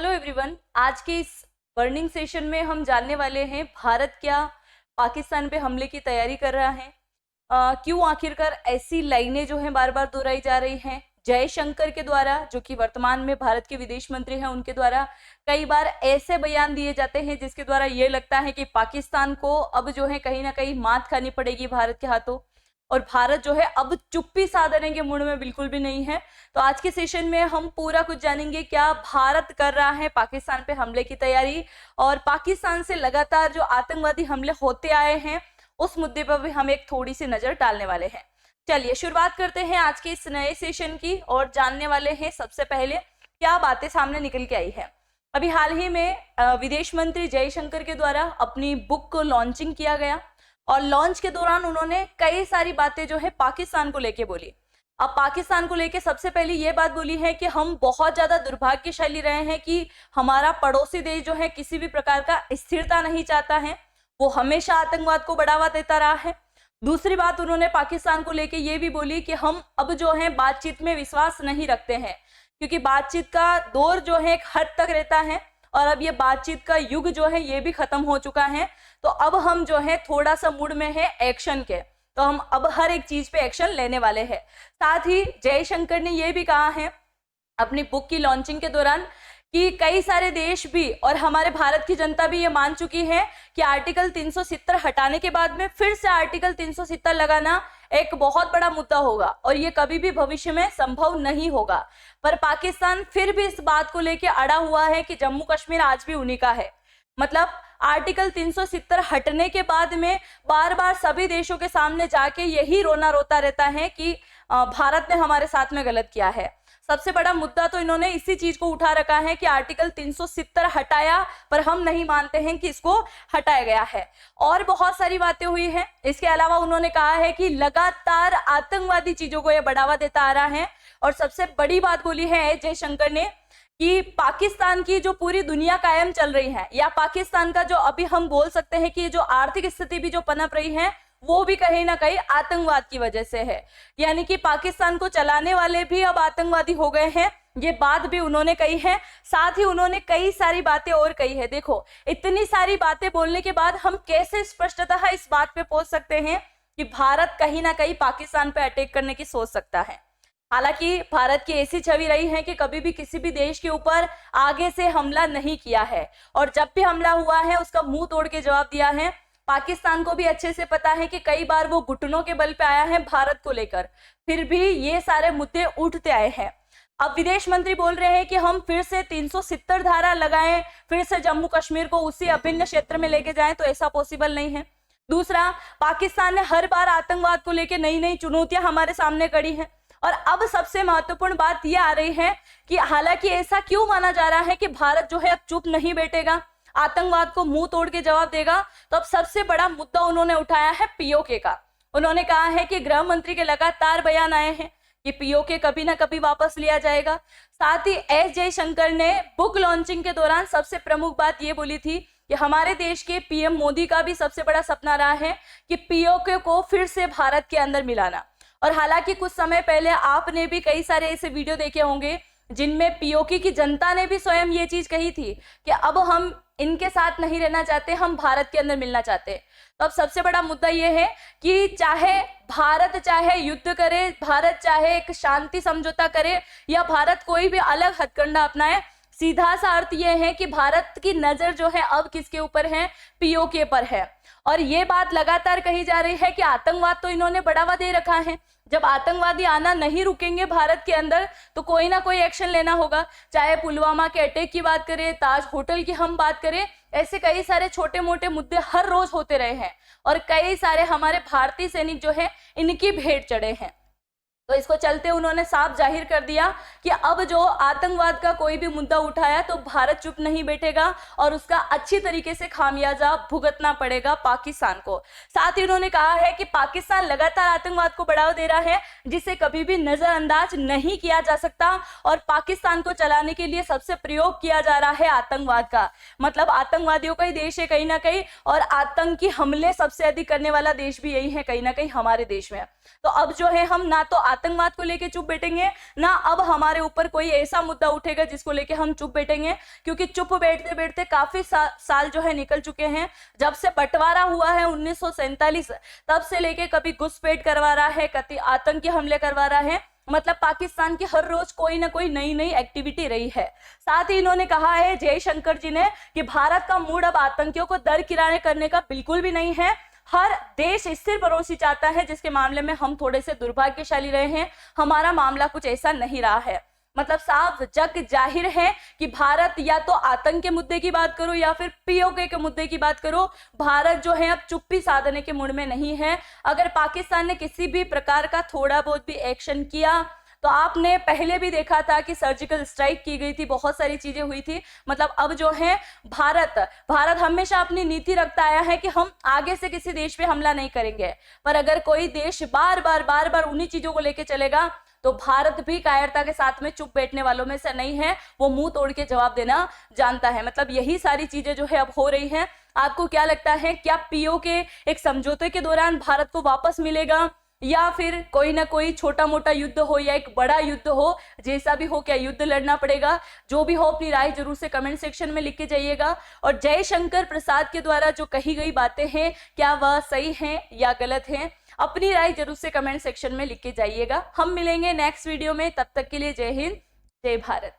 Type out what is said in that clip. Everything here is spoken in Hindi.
हेलो एवरीवन, आज के इस बर्निंग सेशन में हम जानने वाले हैं भारत क्या पाकिस्तान पे हमले की तैयारी कर रहा है। क्यों आखिरकार ऐसी लाइनें जो हैं बार बार दोहराई जा रही हैं। जयशंकर के द्वारा, जो कि वर्तमान में भारत के विदेश मंत्री हैं, उनके द्वारा कई बार ऐसे बयान दिए जाते हैं जिसके द्वारा ये लगता है कि पाकिस्तान को अब जो है कहीं ना कहीं मात खानी पड़ेगी भारत के हाथों, और भारत जो है अब चुप्पी साधने के मूड में बिल्कुल भी नहीं है। तो आज के सेशन में हम पूरा कुछ जानेंगे क्या भारत कर रहा है पाकिस्तान पे हमले की तैयारी, और पाकिस्तान से लगातार जो आतंकवादी हमले होते आए हैं उस मुद्दे पर भी हम एक थोड़ी सी नजर डालने वाले हैं। चलिए शुरुआत करते हैं आज के इस नए सेशन की और जानने वाले हैं सबसे पहले क्या बातें सामने निकल के आई है। अभी हाल ही में विदेश मंत्री जयशंकर के द्वारा अपनी बुक को लॉन्चिंग किया गया और लॉन्च के दौरान उन्होंने कई सारी बातें जो है पाकिस्तान को लेके बोली। अब पाकिस्तान को लेके सबसे पहले ये बात बोली है कि हम बहुत ज्यादा दुर्भाग्यशाली रहे हैं कि हमारा पड़ोसी देश जो है किसी भी प्रकार का स्थिरता नहीं चाहता है, वो हमेशा आतंकवाद को बढ़ावा देता रहा है। दूसरी बात उन्होंने पाकिस्तान को लेके ये भी बोली कि हम अब जो है बातचीत में विश्वास नहीं रखते हैं, क्योंकि बातचीत का दौर जो है एक हद तक रहता है और अब ये बातचीत का युग जो है ये भी खत्म हो चुका है। तो अब हम जो है थोड़ा सा मूड में है एक्शन के, तो हम अब हर एक चीज पे एक्शन लेने वाले हैं। साथ ही जयशंकर ने ये भी कहा है अपनी बुक की लॉन्चिंग के दौरान कि कई सारे देश भी और हमारे भारत की जनता भी ये मान चुकी है कि आर्टिकल 370 हटाने के बाद में फिर से आर्टिकल 370 लगाना एक बहुत बड़ा मुद्दा होगा और ये कभी भी भविष्य में संभव नहीं होगा। पर पाकिस्तान फिर भी इस बात को लेकर अड़ा हुआ है कि जम्मू कश्मीर आज भी उन्हीं का है। मतलब आर्टिकल 370 हटने के बाद में बार बार सभी देशों के सामने जाके यही रोना रोता रहता है कि भारत ने हमारे साथ में गलत किया है। सबसे बड़ा मुद्दा तो इन्होंने इसी चीज को उठा रखा है कि आर्टिकल 370 हटाया, पर हम नहीं मानते हैं कि इसको हटाया गया है। और बहुत सारी बातें हुई हैं। इसके अलावा उन्होंने कहा है कि लगातार आतंकवादी चीजों को यह बढ़ावा देता आ रहा है। और सबसे बड़ी बात बोली है जयशंकर ने कि पाकिस्तान की जो पूरी दुनिया कायम चल रही है, या पाकिस्तान का जो अभी हम बोल सकते हैं कि जो आर्थिक स्थिति भी जो पनप रही है वो भी कहीं ना कहीं आतंकवाद की वजह से है। यानी कि पाकिस्तान को चलाने वाले भी अब आतंकवादी हो गए हैं, ये बात भी उन्होंने कही है। साथ ही उन्होंने कई सारी बातें और कही है। देखो, इतनी सारी बातें बोलने के बाद हम कैसे स्पष्टतः इस बात पे पहुंच सकते हैं कि भारत कहीं ना कहीं पाकिस्तान पे अटैक करने की सोच सकता है। हालांकि भारत की ऐसी छवि रही है कि कभी भी किसी भी देश के ऊपर आगे से हमला नहीं किया है, और जब भी हमला हुआ है उसका मुंह तोड़ के जवाब दिया है। पाकिस्तान को भी अच्छे से पता है कि कई बार वो घुटनों के बल पे आया है भारत को लेकर, फिर भी ये सारे मुद्दे उठते आए हैं। अब विदेश मंत्री बोल रहे हैं कि हम फिर से 370 धारा लगाएं, फिर से जम्मू कश्मीर को उसी अभिन्न क्षेत्र में लेके जाएं, तो ऐसा पॉसिबल नहीं है। दूसरा, पाकिस्तान ने हर बार आतंकवाद को लेकर नई नई चुनौतियां हमारे सामने खड़ी हैं, और अब सबसे महत्वपूर्ण बात यह आ रही है कि हालांकि ऐसा क्यों माना जा रहा है कि भारत जो है अब चुप नहीं बैठेगा, आतंकवाद को मुंह तोड़ के जवाब देगा। तो अब सबसे बड़ा मुद्दा उन्होंने उठाया है पीओके का। उन्होंने कहा है कि गृह मंत्री के लगातार बयान आए हैं कि पीओके कभी ना कभी वापस लिया जाएगा। साथ ही एस जयशंकर ने बुक लॉन्चिंग के दौरान सबसे प्रमुख बात ये बोली थी कि हमारे देश के पीएम मोदी का भी सबसे बड़ा सपना रहा है कि पीओके को फिर से भारत के अंदर मिलाना। और हालांकि कुछ समय पहले आपने भी कई सारे ऐसे वीडियो देखे होंगे जिनमें पीओके की जनता ने भी स्वयं ये चीज कही थी कि अब हम इनके साथ नहीं रहना चाहते, हम भारत के अंदर मिलना चाहते। तो अब सबसे बड़ा मुद्दा यह है कि भारत चाहे युद्ध करे, भारत चाहे एक शांति समझौता करे, या भारत कोई भी अलग हथकंडा अपनाए, सीधा सा अर्थ यह है कि भारत की नजर जो है अब किसके ऊपर है, पीओके पर है। और ये बात लगातार कही जा रही है कि आतंकवाद तो इन्होंने बढ़ावा दे रखा है, जब आतंकवादी आना नहीं रुकेंगे भारत के अंदर तो कोई ना कोई एक्शन लेना होगा। चाहे पुलवामा के अटैक की बात करें, ताज होटल की हम बात करें, ऐसे कई सारे छोटे मोटे मुद्दे हर रोज होते रहे हैं और कई सारे हमारे भारतीय सैनिक जो है इनकी भेंट चढ़े हैं। तो इसको चलते उन्होंने साफ जाहिर कर दिया कि अब जो आतंकवाद का कोई भी मुद्दा उठाया तो भारत चुप नहीं बैठेगा और उसका अच्छी तरीके से खामियाजा भुगतना पड़ेगा पाकिस्तान को। साथ ही उन्होंने कहा है कि पाकिस्तान लगातार आतंकवाद को बढ़ावा दे रहा है, जिसे कभी भी नजरअंदाज नहीं किया जा सकता, और पाकिस्तान को चलाने के लिए सबसे प्रयोग किया जा रहा है आतंकवाद का। मतलब आतंकवादियों का ही देश है कहीं ना कहीं, और आतंकी हमले सबसे अधिक करने वाला देश भी यही है कहीं ना कहीं हमारे देश में। तो अब जो है हम ना तो आतंकवाद को लेके चुप बैठेंगे, ना अब हमारे ऊपर कोई ऐसा मुद्दा उठेगा जिसको लेके हम चुप बैठेंगे, क्योंकि चुप बैठते बैठते काफी साल जो है निकल चुके हैं। जब से बंटवारा हुआ है 1947, तब से लेके कभी घुसपैठ करवा रहा है, कभी आतंकी हमले करवा रहा है, मतलब पाकिस्तान की हर रोज कोई ना कोई नई नई एक्टिविटी रही है। साथ ही इन्होंने कहा है जयशंकर जी ने कि भारत का मूड अब आतंकियों को दरकिनारे करने का बिल्कुल भी नहीं है। हर देश स्थिर पड़ोसी चाहता है, जिसके मामले में हम थोड़े से दुर्भाग्यशाली रहे हैं। हमारा मामला कुछ ऐसा नहीं रहा है। मतलब साफ जग जाहिर है कि भारत या तो आतंक के मुद्दे की बात करो या फिर पीओके के मुद्दे की बात करो, भारत जो है अब चुप्पी साधने के मूड में नहीं है। अगर पाकिस्तान ने किसी भी प्रकार का थोड़ा बहुत भी एक्शन किया, तो आपने पहले भी देखा था कि सर्जिकल स्ट्राइक की गई थी, बहुत सारी चीजें हुई थी। मतलब अब जो है भारत हमेशा अपनी नीति रखता आया है कि हम आगे से किसी देश पे हमला नहीं करेंगे, पर अगर कोई देश बार बार उन्हीं चीजों को लेके चलेगा तो भारत भी कायरता के साथ में चुप बैठने वालों में से नहीं है, वो मुंह तोड़ के जवाब देना जानता है। मतलब यही सारी चीजें जो है अब हो रही हैं। आपको क्या लगता है, क्या पीओके एक समझौते के दौरान भारत को वापस मिलेगा, या फिर कोई ना कोई छोटा मोटा युद्ध हो या एक बड़ा युद्ध हो, जैसा भी हो, क्या युद्ध लड़ना पड़ेगा? जो भी हो अपनी राय जरूर से कमेंट सेक्शन में लिख के जाइएगा। और जयशंकर प्रसाद के द्वारा जो कही गई बातें हैं, क्या वह सही हैं या गलत हैं? अपनी राय जरूर से कमेंट सेक्शन में लिख के जाइएगा। हम मिलेंगे नेक्स्ट वीडियो में, तब तक के लिए जय हिंद, जय भारत।